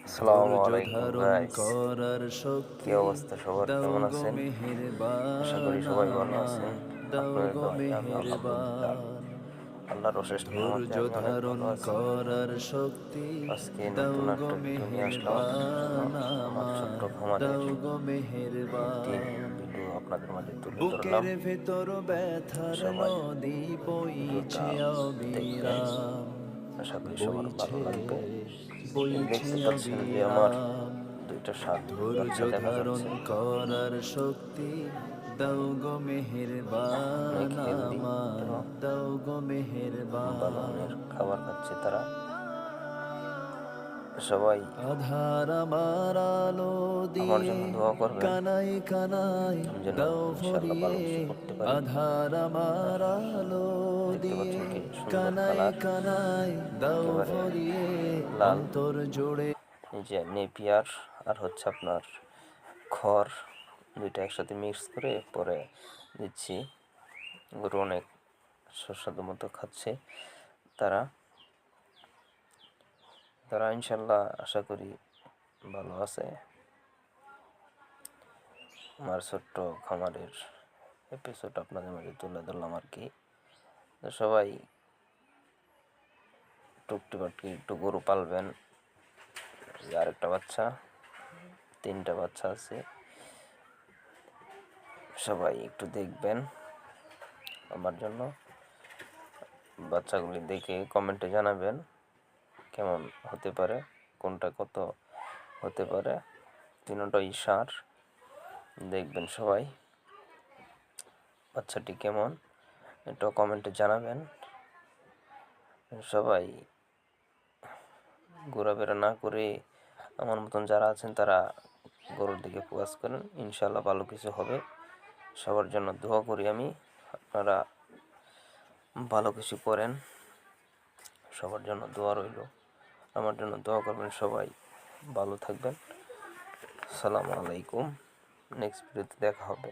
আসসালামু আলাইকুম গাইস, কি অবস্থা সবার? কেমন আছেন? আশা করি সবাই ভালো আছেন। আপনাদের দোয়ায় আমি আলহামদুলিল্লাহ, আল্লাহর অশেষ নিয়ামতে আমি অনেক ভালো আছি। আজকে নতুন একটা ভিডিও নিয়ে আসলাম আপনাদের জন্য। আমার ছোট্ট খামারের একটি ভিডিও আপনাদের মাঝে তুলে ধরলাম। সবাই ভিডিওটা দেখবেন, আশা করি সবার ভালো লাগবে। দেখতে পাচ্ছেন যে আমার দুইটা ষাট বাচ্চা দেখা যাচ্ছে, অনেক হেলদি, ভালো মানের খাবার খাচ্ছে তারা। সবাই আমার জন্য দোয়া করবেন, আমি যেন ইনশাআল্লাহ ভালো কিছু করতে পারি। দেখতে পাচ্ছেন কি সুন্দর কালার, একেবারে লাল। এই যে নেপিয়ার আর হচ্ছে আপনার খড়, দুইটা একসাথে মিক্স করে পরে দিচ্ছি। গরু অনেক সুস্বাদু মতো খাচ্ছে তারা। ইনশাল্লাহ আশা করি ভালো আছে। আমার ছোট্ট খামারের এপিসোড আপনাদের মাঝে তুলে ধরলাম আর কি। সবাই টুকটি পাটকি একটু গরু পালবেন। আরেকটা বাচ্চা, তিনটা বাচ্চা আছে, সবাই একটু দেখবেন আমার জন্য। বাচ্চাগুলি দেখে কমেন্টে জানাবেন কেমন হতে পারে, কোনটা কত হতে পারে। তিনটাই সার, দেখবেন সবাই বাচ্চাটি কেমন এটা কমেন্টে জানাবেন। সবাই ঘোরাফেরা না করে আমার মতন যারা আছেন তারা গরুর দিকে ফোকাস করেন, ইনশাল্লাহ ভালো কিছু হবে। সবার জন্য দোয়া করি আমি, আপনারা ভালো কিছু করেন। সবার জন্য দোয়া রইল, আমার জন্য দোয়া করবেন। সবাই ভালো থাকবেন। আসসালামু আলাইকুম। নেক্সট ভিডিওতে দেখা হবে।